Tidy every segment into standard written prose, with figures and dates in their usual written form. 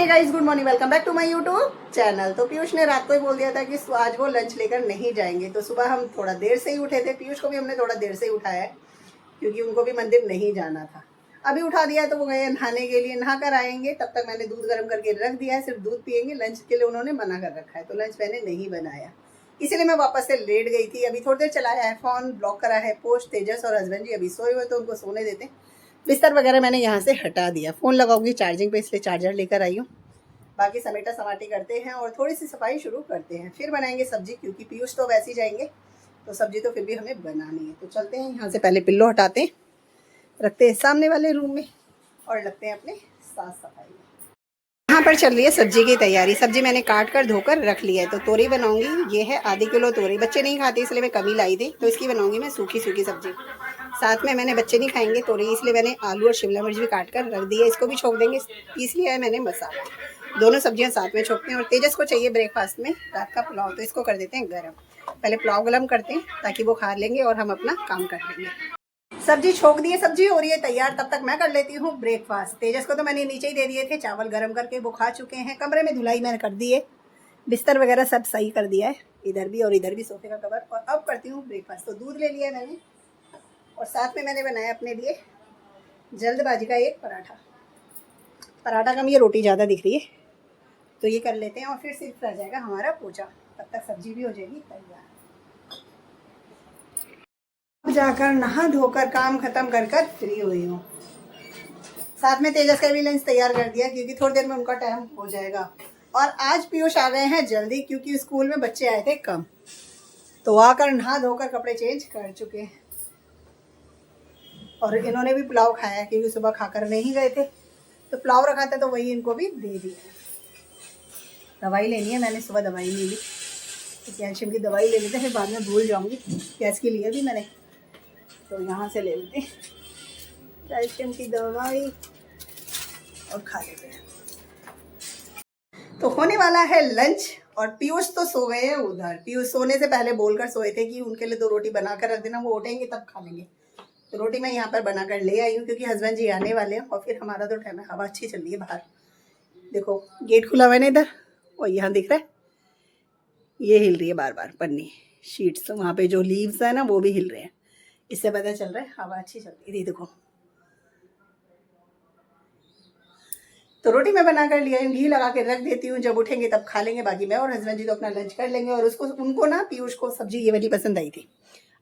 Hey guys, good morning, welcome back to my YouTube channel. तो पीयूष ने रात को ही बोल दिया था कि आज वो लंच लेकर नहीं जाएंगे, तो सुबह हम थोड़ा देर से ही उठे थे। पीयूष को भी हमने थोड़ा देर से ही उठाया है क्योंकि उनको भी मंदिर नहीं जाना था। अभी उठा दिया तो वो गए नहाने के लिए, नहा कर आएंगे। तब तक मैंने दूध गर्म करके रख दिया है, सिर्फ दूध पियेंगे। लंच के लिए उन्होंने मना कर रखा है, तो लंच मैंने नहीं बनाया, इसीलिए मैं वापस से लेट गई थी। अभी थोड़ी देर चलाया है फ़ोन, ब्लॉक करा है पोस्ट। तेजस और हस्बैंड जी अभी सोए हुए, तो उनको सोने देते। बिस्तर वगैरह मैंने यहाँ से हटा दिया। फ़ोन लगाऊंगी चार्जिंग पे, इसलिए चार्जर लेकर आई हूँ। बाकी समेटा समाटी करते हैं और थोड़ी सी सफाई शुरू करते हैं, फिर बनाएंगे सब्जी, क्योंकि पीयूष तो वैसे ही जाएंगे, तो सब्जी तो फिर भी हमें बनानी है। तो चलते हैं, यहाँ से पहले पिल्लो हटाते हैं, रखते हैं सामने वाले रूम में और लगते हैं अपने साफ सफाई में। यहाँ पर चल रही है सब्जी की तैयारी। सब्जी मैंने काट कर धोकर रख लिया है। तो तोरी बनाऊंगी, ये है आधी किलो तोरी। बच्चे नहीं खाते इसलिए मैं कमी लाई थी, तो इसकी बनाऊंगी मैं सूखी सूखी सब्जी। साथ में मैंने बच्चे नहीं खाएंगे तोरी, इसलिए मैंने आलू और शिमला मिर्च भी काट कर रख दी है। इसको भी छोक देंगे, पीस लिया है मैंने मसाला। दोनों सब्जियां साथ में छोकते हैं। और तेजस को चाहिए ब्रेकफास्ट में रात का पुलाव, तो इसको कर देते हैं गरम। पहले पुलाव गरम करते हैं ताकि वो खा लेंगे और हम अपना काम कर लेंगे। सब्जी छोक दी है, सब्जी हो रही है तैयार, तब तक मैं कर लेती हूँ ब्रेकफास्ट। तेजस को तो मैंने नीचे ही दे दिए थे, चावल गरम करके वो खा चुके हैं। कमरे में धुलाई मैंने कर दी है, बिस्तर वगैरह सब सही कर दिया है, इधर भी और इधर भी सोफे का कवर। और अब करती हूँ ब्रेकफास्ट। तो दूध ले लिया है मैंने और साथ में मैंने बनाया अपने लिए जल्दबाजी का एक पराठा। पराठा कम, ये रोटी ज़्यादा दिख रही है, तो ये कर लेते हैं और फिर सिर्फ रह जाएगा हमारा पोचा। तब तक सब्जी भी हो जाएगी तैयार। अब जाकर नहा धोकर काम खत्म कर कर फ्री हुई हूँ। साथ में तेजस का भी लंच तैयार कर दिया, क्योंकि थोड़ी देर में उनका टाइम हो जाएगा। और आज पीयूष आ गए हैं जल्दी, क्योंकि स्कूल में बच्चे आए थे कम, तो आकर नहा धोकर कपड़े चेंज कर चुके हैं। और इन्होंने भी पुलाव खाया है, क्योंकि सुबह खाकर नहीं गए थे, तो पुलाव रखा था तो वही इनको भी दे दिया। दवाई लेनी है, मैंने सुबह दवाई ले ली, तो कैल्शियम की दवाई ले लेते हैं, फिर बाद में भूल जाऊंगी। गैस की लिया भी मैंने, तो यहाँ से ले लेते हैं कैल्शियम की दवाई और खा लेते हैं। तो होने वाला है लंच। और पीयूष तो सो गए हैं उधर। पीयूष सोने से पहले बोलकर सोए थे कि उनके लिए 2 रोटी बनाकर रख देना, वो उठेंगे तब खा लेंगे। तो रोटी मैं यहाँ पर बनाकर ले आई हूँ, क्योंकि हस्बैंड जी आने वाले हैं। और फिर हमारा तो टाइम है। हवा अच्छी चल रही है बाहर, देखो गेट खुला हुआ है ना इधर, और यहाँ दिख रहा है ये हिल रही है बार बार पन्नी शीट्स, वहाँ पे जो लीव्स है ना वो भी हिल रहे हैं, इससे पता चल रहा है हवा अच्छी चल रही है। देखो, तो रोटी मैं बना कर लिया, घी लगा के रख देती हूँ, जब उठेंगे तब खा लेंगे। बाकी मैं और हस्बैंड जी तो अपना लंच कर लेंगे। और उनको ना पीयूष को सब्जी ये वाली पसंद आई थी,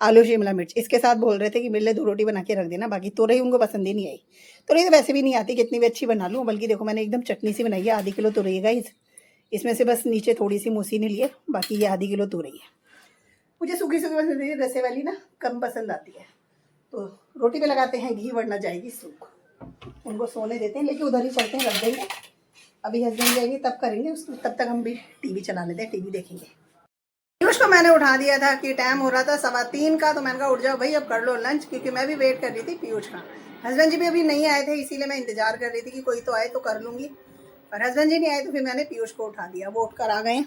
आलू शिमला मिर्च। इसके साथ बोल रहे थे कि मेरे लिए 2 रोटी बना के रख देना। बाकी तोरई उनको पसंद ही नहीं आई। तोरई तो वैसे भी नहीं आती, कितनी भी अच्छी बना लूँ। बल्कि देखो मैंने एकदम चटनी सी बनाई है। आधी किलो तोरई है, इसमें से बस नीचे थोड़ी सी मूसी ने लिए, बाकी ये आधी किलो तोरई है। मुझे सूखी सूखी पसंद है, रसे वाली ना कम पसंद आती है। तो रोटी पे लगाते हैं घी, वरना जाएगी सूख। उनको सोने देते हैं, लेकिन उधर ही चलते हैं, रख देंगे। अभी हस्बैंड जाएंगे तब करेंगे उसको, तब तक हम भी टीवी चला लेते हैं, टीवी देखेंगे। पीयूष को मैंने उठा दिया था कि टाइम हो रहा था 3:15 का, तो मैंने कहा उठ जाओ भाई, अब कर लो लंच, क्योंकि मैं भी वेट कर रही थी पीयूष का। हस्बैंड जी भी अभी नहीं आए थे, इसीलिए मैं इंतजार कर रही थी कि कोई तो आए तो कर लूँगी। और हस्बैंड जी नहीं आए तो फिर मैंने पीयूष को उठा दिया। वो उठकर आ गए,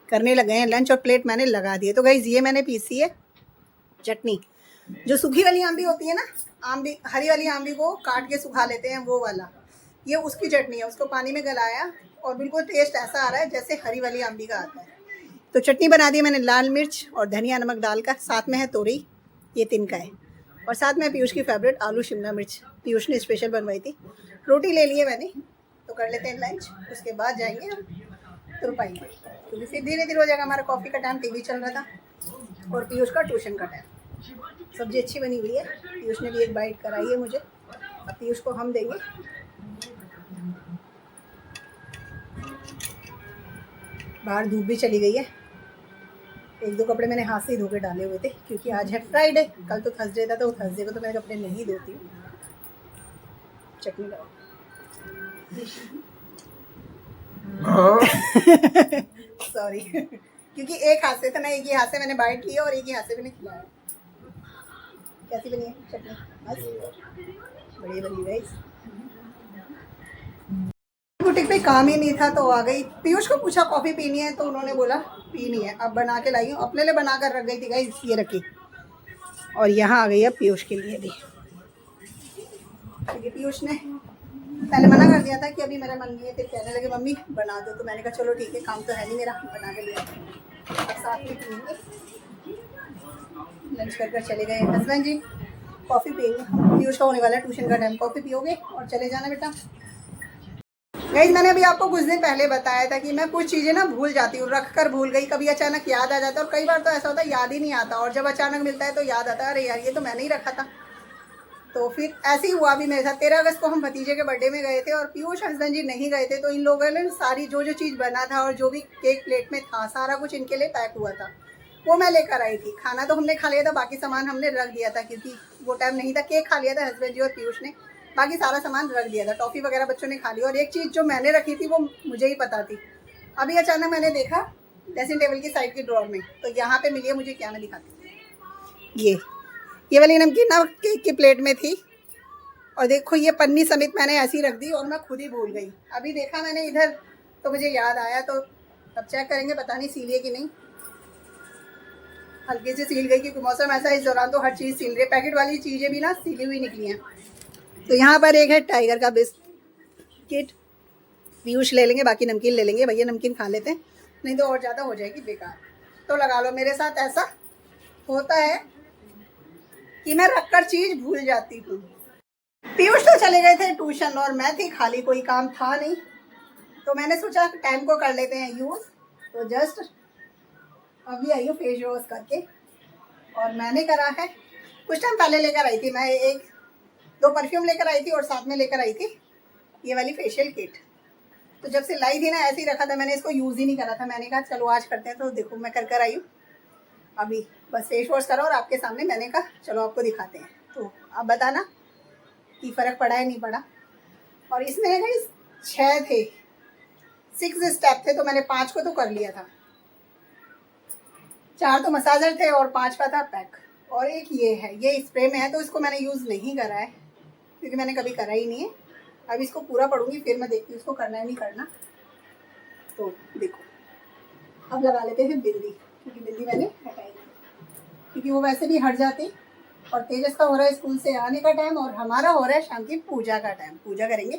करने लगे हैं लंच, और प्लेट मैंने लगा दी है। तो गाइस, ये मैंने पीसी है चटनी, जो सूखी वाली आंबी होती है ना, आंबी हरी वाली आंबी को काट के सुखा लेते हैं, वो वाला, ये उसकी चटनी है। उसको पानी में गलाया और बिल्कुल टेस्ट ऐसा आ रहा है जैसे हरी वाली आंबी का आता है। तो चटनी बना दी मैंने, लाल मिर्च और धनिया नमक डालकर। साथ में है तोरी, ये तिनका है। और साथ में पीयूष की फेवरेट आलू शिमला मिर्च, पीयूष ने स्पेशल बनवाई थी। रोटी ले ली है मैंने, तो कर लेते हैं लंच, उसके बाद जाएंगे हम तुरपाएंगे, क्योंकि फिर धीरे धीरे हो जाएगा। हमारा कॉफ़ी का टाइम, टीवी चल रहा था, और पीयूष का ट्यूशन का टाइम। सब्जी अच्छी बनी हुई है, पीयूष ने भी एक बाइट कराई है मुझे, अब पीयूष को हम देंगे। बाहर धूप भी चली गई है। 1-2 कपड़े मैंने हाथ से ही धो के डाले हुए थे, क्योंकि आज है फ्राइडे, कल तो थर्सडे था, तो थर्सडे को तो मैं कपड़े नहीं धोती हूँ। चटनी लगाओ सॉरी क्योंकि एक हाथ से था ना, एक ही हाथ से मैंने बाइट लिया और एक ही हाथ से मैंने खिलाया। कैसी बनी है चटनी? बस बढ़िया बनी गाइस। बुटीक पे काम ही नहीं था, तो आ गई। पीयूष को पूछा कॉफ़ी पीनी है, तो उन्होंने बोला पीनी है। अब बना के लाई हूँ, अपने लिए बना कर रख गई थी गाइस, ये रखी। और यहाँ आ गई अब पीयूष के लिए भी, क्योंकि पीयूष ने पहले मना कर दिया था कि अभी मेरा मन नहीं है, फिर कहने लगे मम्मी बना दो, तो मैंने कहा चलो ठीक है, काम तो है नहीं मेरा, बना के लिया। अब साथ में पियेंगे, लंच कर कर चले गए हस्बैंड जी, कॉफ़ी पियेंगे। पीयूष का होने वाला है ट्यूशन का टाइम, कॉफ़ी पियोगे और चले जाना बेटा। गाइस मैंने अभी आपको कुछ दिन पहले बताया था कि मैं कुछ चीज़ें ना भूल जाती हूँ, रख कर भूल गई, कभी अचानक याद आ जाता है, और कई बार तो ऐसा होता है याद ही नहीं आता, और जब अचानक मिलता है तो याद आता है अरे यार ये तो मैंने ही रखा था। तो फिर ऐसे ही हुआ भी मेरे साथ। 13 अगस्त को हम भतीजे के बर्थडे में गए थे और पीयूष हस्बैंड जी नहीं गए थे, तो इन लोगों ने सारी जो जो चीज़ बना था और जो भी केक प्लेट में था सारा कुछ इनके लिए पैक हुआ था, वो मैं लेकर आई थी। खाना तो हमने खा लिया था, बाकी सामान हमने रख दिया था क्योंकि वो टाइम नहीं था। केक खा लिया था हस्बैंड जी और पीयूष ने, बाकी सारा सामान रख दिया था। टॉफ़ी वगैरह बच्चों ने खा ली, और एक चीज़ जो मैंने रखी थी वो मुझे ही पता थी। अभी अचानक मैंने देखा ड्रेसिंग टेबल की साइड की ड्रॉर में, तो यहाँ पे मिली है मुझे, क्या मैं दिखाती, ये वाली नमकीन ना केक की प्लेट में थी, और देखो ये पन्नी समेत मैंने ऐसी रख दी और मैं खुद ही भूल गई। अभी देखा मैंने इधर तो मुझे याद आया, तो अब चेक करेंगे, पता नहीं सीली है कि नहीं। हल्की से सील गई क्योंकि मौसम ऐसा है इस दौरान, तो हर चीज़ सील रही है। पैकेट वाली चीज़ें भी ना सीली हुई निकली हैं। तो यहाँ पर एक है टाइगर का बिस्किट, पीयूष ले लेंगे, बाकी नमकीन ले लेंगे, भैया नमकीन खा लेते हैं, नहीं तो और ज़्यादा हो जाएगी बेकार। तो लगा लो मेरे साथ ऐसा होता है कि मैं रखकर चीज़ भूल जाती हूँ। पीयूष तो चले गए थे ट्यूशन और मैं थी खाली, कोई काम था नहीं, तो मैंने सोचा टाइम को कर लेते हैं यूज़। तो जस्ट अभी आई हूँ फेस वॉश करके, और मैंने करा है कुछ टाइम पहले लेकर आई थी मैं, एक दो परफ्यूम लेकर आई थी और साथ में लेकर आई थी ये वाली फेशियल किट। तो जब से लाई थी ना ऐसे ही रखा था मैंने, इसको यूज़ ही नहीं करा था। मैंने कहा चलो आज करते हैं, तो देखो मैं कर आई हूँ अभी, बस फेस वॉश करा और आपके सामने मैंने कहा चलो आपको दिखाते हैं। तो आप बताना कि फ़र्क पड़ा है नहीं पड़ा। और इसमें 6 थे, 6 स्टेप थे, तो मैंने 5 को तो कर लिया था, 4 तो मसाजर थे और 5 का था पैक। और एक ये है, ये स्प्रे में है, तो इसको मैंने यूज़ नहीं करा है क्योंकि मैंने कभी करा ही नहीं है। अब इसको पूरा पढ़ूंगी फिर मैं देखती हूँ इसको करना है नहीं करना। तो देखो अब लगा लेते हैं बिंदी, क्योंकि बिंदी मैंने हटाई क्योंकि वो वैसे भी हट जाती। और तेजस का हो रहा है स्कूल से आने का टाइम, और हमारा हो रहा है शाम की पूजा का टाइम, पूजा करेंगे,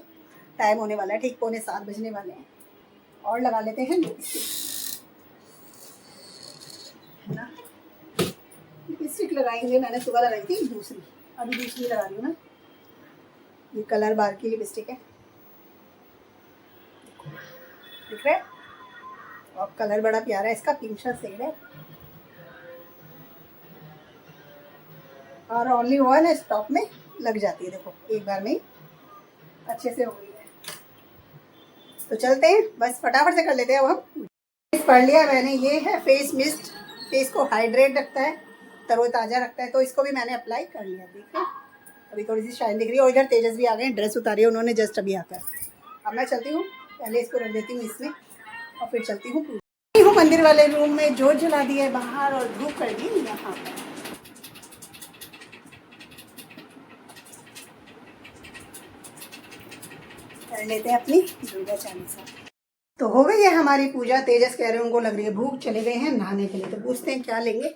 टाइम होने वाला है ठीक 6:45 बजने वाले हैं। और लगा लेते हैं लिपस्टिक लगाएंगे, मैंने सुबह लगाई थी दूसरी, अभी दूसरी लगा रही हूँ मैं। ये कलर बार की लिपस्टिक है, दिख रहा है, और कलर बड़ा प्यारा है इसका, पिंक सा शेड है, और ओनली 1 स्टॉप में लग जाती है। देखो एक बार में अच्छे से हो गई है। तो चलते हैं, बस फटाफट से कर लेते हैं। अब हम पढ़ लिया मैंने, ये है फेस मिस्ट, फेस को हाइड्रेट रखता है, तरोताज़ा रखता है, तो इसको भी मैंने अप्लाई कर लिया। देखिए अभी थोड़ी सी शाइन दिख रही है, और इधर तेजस भी आ गए, ड्रेस उतारी है उन्होंने जस्ट अभी आकर। अब मैं चलती हूँ, पहले इसको रख देती हूँ इसमें और फिर चलती हूँ मंदिर वाले रूम में। जोत जला दी है बाहर और धूप कर दी यहाँ पर। कर लेते हैं अपनी दुर्गा चालीसा। तो हो गई है हमारी पूजा। तेजस कह रहे हैं उनको लग रही है भूख, चले गए हैं नहाने के लिए। तो पूछते हैं क्या लेंगे,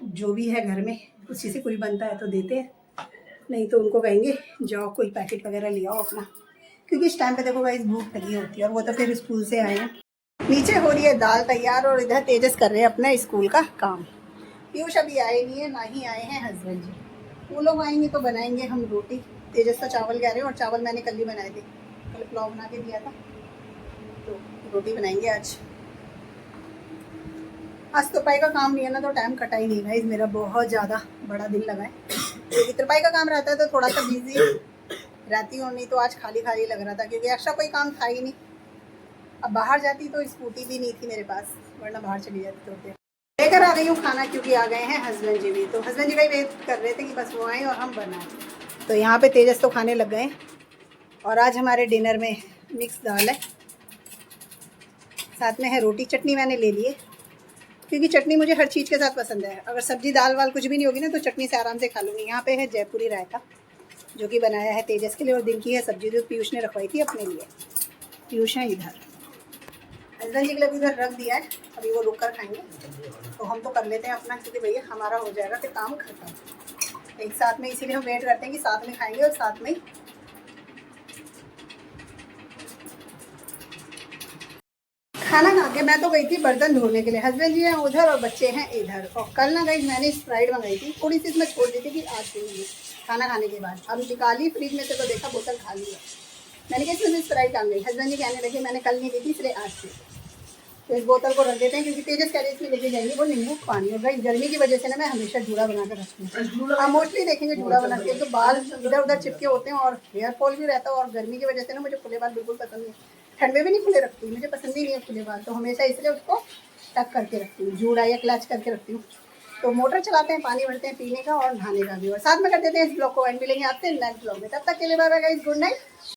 जो भी है घर में उसी से कुछ बनता है तो देते हैं, नहीं तो उनको कहेंगे जाओ कोई पैकेट वगैरह ले आओ अपना, क्योंकि इस टाइम पे देखो भाई भूख लगी होती है, और वो तो फिर स्कूल से आए हैं। नीचे हो रही है दाल तैयार, और इधर तेजस कर रहे हैं अपना स्कूल का काम। पीयूष अभी आए नहीं है, ना ही आए हैं हस्बैंड जी, वो लोग आएंगे तो बनाएंगे हम रोटी। तेजस तो चावल कह रहे हैं, और चावल मैंने कल ही बनाए थे, कल पुलाव बना के दिया था, तो रोटी बनाएंगे आज। आज तुरपाई का काम नहीं है ना, तो टाइम कटा ही नहीं भाई मेरा, बहुत ज़्यादा बड़ा दिन लगा है। क्योंकि तुरपाई का काम रहता है तो थोड़ा सा बिजी रहती हूँ, नहीं तो आज खाली खाली लग रहा था क्योंकि एक्स्ट्रा कोई काम था ही नहीं। अब बाहर जाती तो स्कूटी भी नहीं थी मेरे पास, वरना बाहर चली जाती। तो लेकर आ गई हूँ खाना, क्योंकि आ गए हैं हस्बैंड जी भी, तो हस्बैंड जी का ही वेट कर रहे थे कि बस वो आएँ और हम बनाएं। तो यहाँ पे तेजस तो खाने लग गए, और आज हमारे डिनर में मिक्स दाल है, साथ में है रोटी। चटनी मैंने ले ली है क्योंकि चटनी मुझे हर चीज़ के साथ पसंद है, अगर सब्जी दाल वाल कुछ भी नहीं होगी ना तो चटनी से आराम से खा लूँगी। यहाँ पे है जयपुरी रायता, जो कि बनाया है तेजस के लिए, और दिन की है सब्जी जो पीयूष ने रखवाई थी अपने लिए। पीयूष है इधर, हस्बैंड जी के लिए भी इधर रख दिया है, अभी वो रुक कर खाएंगे। तो हम तो कर लेते हैं अपना, क्योंकि भैया हमारा हो जाएगा फिर काम खत्म एक साथ में, इसीलिए हम वेट करते हैं कि साथ में खाएंगे और साथ में खाना खा के मैं तो गई थी बर्तन धोने के लिए, हस्बैंड जी हैं उधर और बच्चे हैं इधर। और कल ना गई मैंने स्प्राइट मंगाई थी, थोड़ी सी इसमें छोड़ दी थी कि आज पीऊँगी खाना खाने के बाद। अब निकाली फ्रिज में से तो देखा बोतल खाली है। मैंने कहा इसमें से स्प्राइट आ गई। हस्बैंड जी कहने लगे मैंने कल नहीं दी थी इसलिए आज पी। तो इस बोतल को रख देते हैं क्योंकि तेजस कैरेज में लेके जाएंगे वो नींबू पानी। और भाई गर्मी की वजह से ना मैं हमेशा जूड़ा बनाकर रखती हूँ। आप मोस्टली देखेंगे जूड़ा बना के, तो बाल इधर उधर चिपके होते हैं और हेयर फॉल भी रहता है। और गर्मी की वजह से ना मुझे खुले बाल बिल्कुल पसंद नहीं, ठंड में भी नहीं खुले रखती, मुझे पसंद ही नहीं है खुले बाल। तो हमेशा इसलिए उसको टक करके रखती हूँ, जूड़ा या क्लच करके रखती हूँ। तो मोटर चलाते हैं, पानी भरते हैं पीने का और नहाने का भी, और साथ में कर देते हैं इस ब्लॉग को। एंड मिलेंगे आपसे नेक्स्ट ब्लॉग में, तब तक के लिए bye bye guys, good night,